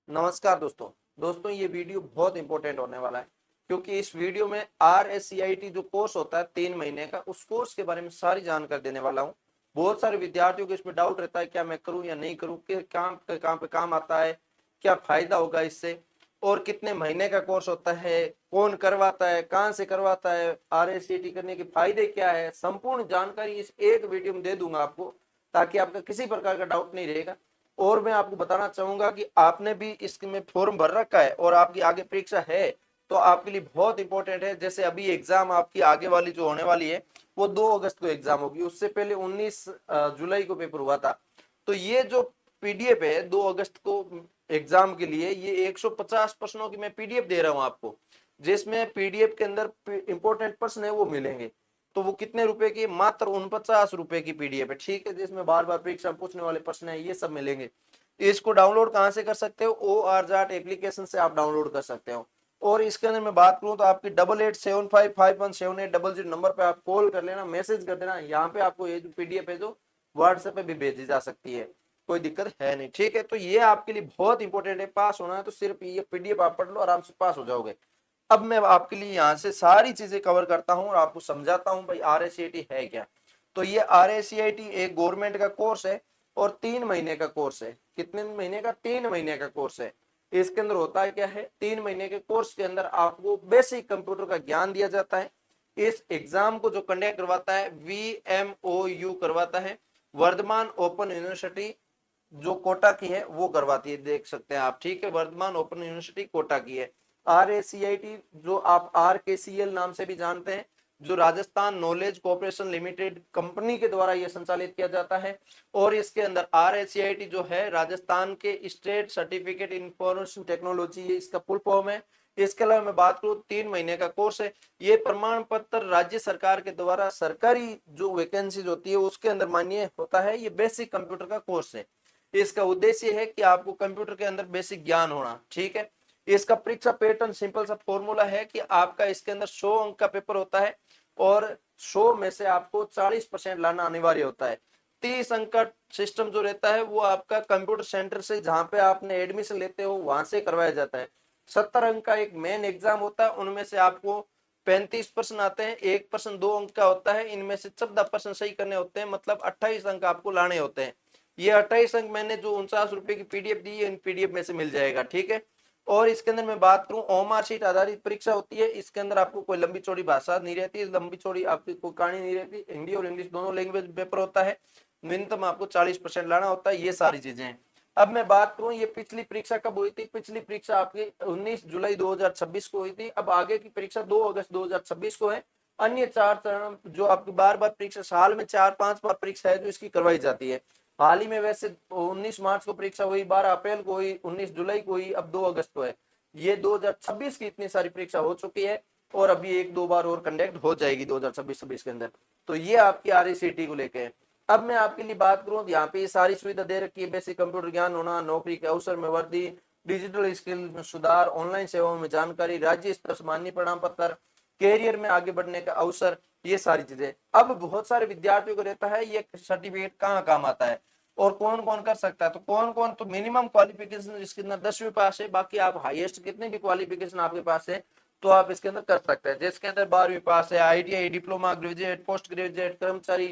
नमस्कार दोस्तों। ये वीडियो बहुत इंपॉर्टेंट होने वाला है क्योंकि इस वीडियो में RSCIT जो कोर्स होता है 3 महीने का, उस कोर्स के बारे में सारी जानकारी देने वाला हूँ। बहुत सारे विद्यार्थियों को इसमें डाउट रहता है, क्या मैं करूँ या नहीं करूँ, कि काम पे काम आता है, क्या फायदा होगा इससे, और कितने महीने का कोर्स होता है, कौन करवाता है, कहाँ से करवाता है, RSCIT करने के फायदे क्या है, संपूर्ण जानकारी इस एक वीडियो में दे दूंगा आपको, ताकि आपका किसी प्रकार का डाउट नहीं रहेगा। और मैं आपको बताना चाहूंगा कि आपने भी इसमें फॉर्म भर रखा है और आपकी आगे परीक्षा है, तो आपके लिए बहुत इंपॉर्टेंट है। जैसे अभी एग्जाम आपकी आगे वाली जो होने वाली है वो 2 अगस्त को एग्जाम होगी, उससे पहले 19 जुलाई को पेपर हुआ था। तो ये जो पीडीएफ है 2 अगस्त को एग्जाम के लिए, ये 150 प्रश्नों की मैं पीडीएफ दे रहा हूँ आपको, जिसमें पीडीएफ के अंदर इंपॉर्टेंट प्रश्न है वो मिलेंगे। तो वो कितने रुपए की? मात्र 49 रुपए की पीडीएफ है, ठीक है, जिसमें बार बार परीक्षा पूछने वाले प्रश्न है, ये सब मिलेंगे। इसको डाउनलोड कहाँ से कर सकते हो? ORJAT एप्लीकेशन से आप डाउनलोड कर सकते हो। और इसके अंदर मैं बात करूं तो आपकी 8875517800 नंबर पे आप कॉल कर लेना, मैसेज कर देना। यहाँ पे आपको ये जो पीडीएफ है जो व्हाट्सएप पे भी भेजी जा सकती है, कोई दिक्कत है नहीं, ठीक है। तो ये आपके लिए बहुत इंपॉर्टेंट है, पास होना है तो सिर्फ ये पीडीएफ आप पढ़ लो, आराम से पास हो जाओगे। अब मैं आपके लिए यहाँ से सारी चीजें कवर करता हूँ और आपको समझाता हूँ भाई RSCIT है क्या। तो ये RSCIT एक गवर्नमेंट का कोर्स है और 3 महीने का कोर्स है। कितने महीने का? 3 महीने का कोर्स है। इसके अंदर होता है क्या है, 3 महीने के कोर्स के अंदर आपको बेसिक कंप्यूटर का ज्ञान दिया जाता है। इस एग्जाम को जो कंडक्ट करवाता है VMOU करवाता है, वर्धमान ओपन यूनिवर्सिटी जो कोटा की है वो करवाती है, देख सकते हैं आप, ठीक है, वर्धमान ओपन यूनिवर्सिटी कोटा की है। RACIT जो आप RKCL नाम से भी जानते हैं, जो Rajasthan knowledge corporation limited company के द्वारा यह संचालित किया जाता है। और इसके अंदर RACIT जो है राजस्थान के स्टेट सर्टिफिकेट इंफॉर्मेशन टेक्नोलॉजी, ये इसका फुल फॉर्म है। इसके अलावा मैं बात करूं, 3 महीने का कोर्स है। ये प्रमाण पत्र राज्य सरकार के द्वारा सरकारी जो वैकेंसीज होती है उसके अंदर मान्य होता है। ये बेसिक कंप्यूटर का कोर्स है। इसका उद्देश्य है कि आपको कंप्यूटर के अंदर बेसिक ज्ञान होना, ठीक है। इसका परीक्षा पैटर्न सिंपल सा फॉर्मूला है कि आपका इसके अंदर 100 अंक का पेपर होता है और 100 में से आपको 40% लाना अनिवार्य होता है। 30 अंक का सिस्टम जो रहता है वो आपका कंप्यूटर सेंटर से, जहां पे आपने एडमिशन लेते हो, वहां से करवाया जाता है। 70 अंक का एक मेन एग्जाम होता है, उनमें से आपको 35 प्रश्न आते हैं, 1 प्रश्न 2 अंक का होता है, इनमें से 14 प्रश्न सही करने होते हैं, मतलब 28 अंक आपको लाने होते हैं। ये 28 अंक मैंने जो 49 रुपए की पीडीएफ दी है, इन पीडीएफ में से मिल जाएगा, ठीक है। और इसके अंदर मैं बात करूं, ओमार शीट आधारित परीक्षा होती है। इसके अंदर आपको कोई लंबी चौड़ी भाषा नहीं रहती, लंबी चौड़ी आपकी कोई कहानी नहीं रहती, हिंदी और इंग्लिश दोनों लैंग्वेज पेपर होता है। न्यूनतम आपको 40% लाना होता है, ये सारी चीजें हैं। अब मैं बात करूं, ये पिछली परीक्षा कब हुई थी? पिछली परीक्षा आपकी 19 जुलाई 2026 को हुई थी। अब आगे की परीक्षा 2 अगस्त 2026 को है। अन्य 4 चरण जो आपकी बार बार परीक्षा, साल में 4-5 बार परीक्षा है जो इसकी करवाई जाती है। हाल ही में वैसे 19 मार्च को परीक्षा हुई, 12 अप्रैल को हुई, 19 जुलाई को हुई, अब 2 अगस्त को है। ये 2026 की इतनी सारी परीक्षा हो चुकी है और अभी 1-2 बार और कंडक्ट हो जाएगी 2026-26 के अंदर। तो ये आपकी RSCIT को लेके है। अब मैं आपके लिए बात करूं, यहाँ पे सारी सुविधा दे रखी है, बेसिक कंप्यूटर ज्ञान होना, नौकरी के अवसर में वृद्धि, डिजिटल स्किल में सुधार, ऑनलाइन सेवाओं में जानकारी, राज्य स्तर से मान्य प्रमाण पत्र, कैरियर में आगे बढ़ने का अवसर, ये सारी चीजें। अब बहुत सारे विद्यार्थियों को रहता है ये सर्टिफिकेट कहाँ काम आता है और कौन कौन कर सकता है। तो कौन कौन, तो मिनिमम क्वालिफिकेशन इसके अंदर 10वीं पास है, बाकी आप हाईएस्ट कितनी भी क्वालिफिकेशन आपके पास है तो आप इसके अंदर कर सकते हैं। जिसके अंदर 12वीं पास है, ITI, diploma, graduate, post graduate, कर्मचारी,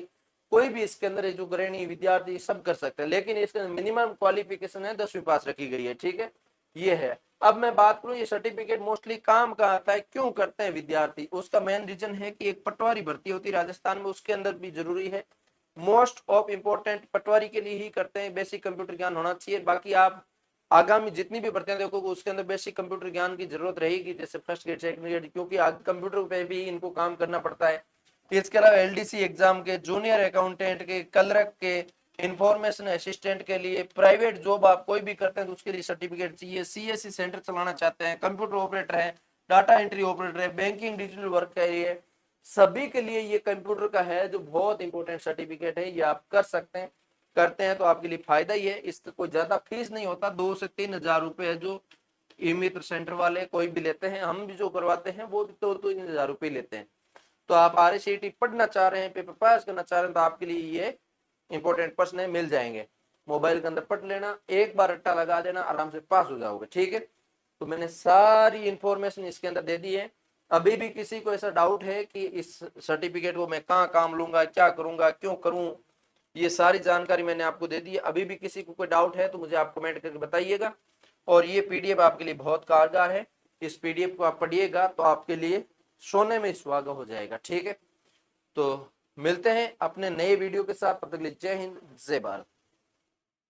कोई भी इसके अंदर जो गृहिणी विद्यार्थी सब कर सकते हैं, लेकिन इसके अंदर मिनिमम क्वालिफिकेशन है 10वीं पास रखी गई है, ठीक है, ये है। अब मैं बात करूं, ये सर्टिफिकेट मोस्टली काम का आता है, क्यों करते हैं विद्यार्थी? उसका मेन रीजन है कि एक पटवारी भर्ती होती है राजस्थान में, उसके अंदर भी जरूरी है। मोस्ट ऑफ इंपोर्टेंट पटवारी के लिए ही करते हैं, बेसिक कंप्यूटर ज्ञान होना चाहिए। बाकी आप आगामी जितनी भी भर्तियां देखोगे उसके अंदर बेसिक कंप्यूटर ज्ञान की जरूरत रहेगी, जैसे फर्स्ट ग्रेड, सेकंड ग्रेड, क्योंकि आज कंप्यूटर पे भी इनको काम करना पड़ता है। इसके अलावा LDC एग्जाम के, जूनियर अकाउंटेंट के, क्लर्क के, इंफॉर्मेशन असिस्टेंट के लिए, प्राइवेट जॉब आप कोई भी करते हैं तो उसके लिए सर्टिफिकेट चाहिए। CSC सेंटर चलाना चाहते हैं, कंप्यूटर ऑपरेटर है, डाटा एंट्री ऑपरेटर है, बैंकिंग डिजिटल वर्क के लिए, सभी के लिए ये कंप्यूटर का है जो बहुत इंपॉर्टेंट सर्टिफिकेट है, ये आप कर सकते हैं। करते हैं तो आपके लिए फायदा ही है। इसका कोई ज्यादा फीस नहीं होता, 2 से 3 हजार रुपए है जो ई मित्र सेंटर वाले कोई भी लेते हैं, हम भी जो करवाते हैं वो भी 2-3 हजार रुपए लेते हैं। तो आप RSCIT पढ़ना चाह रहे हैं, पेपर पास करना चाह रहे हैं, तो आपके लिए ये इंपॉर्टेंट प्रश्न मिल जाएंगे। मोबाइल के अंदर पढ़ लेना, एक बार रट्टा लगा देना, आराम से पास हो जाओगे। ठीक है, तो मैंने सारी इंफॉर्मेशन इसके अंदर दे दी है। अभी भी किसी को ऐसा डाउट है कि इस सर्टिफिकेट को मैं कहाँ काम लूंगा, क्या करूंगा, क्यों करूं, ये सारी जानकारी मैंने आपको दे दी है। अभी भी किसी को कोई डाउट है तो मुझे आप कमेंट करके बताइएगा। और ये पीडीएफ आपके लिए बहुत कारगर है, इस पीडीएफ को आप पढ़िएगा तो आपके लिए सोने में सुहागा हो जाएगा। ठीक है, तो मिलते हैं अपने नए वीडियो के साथ। तब तक के लिए जय हिंद, जय भारत।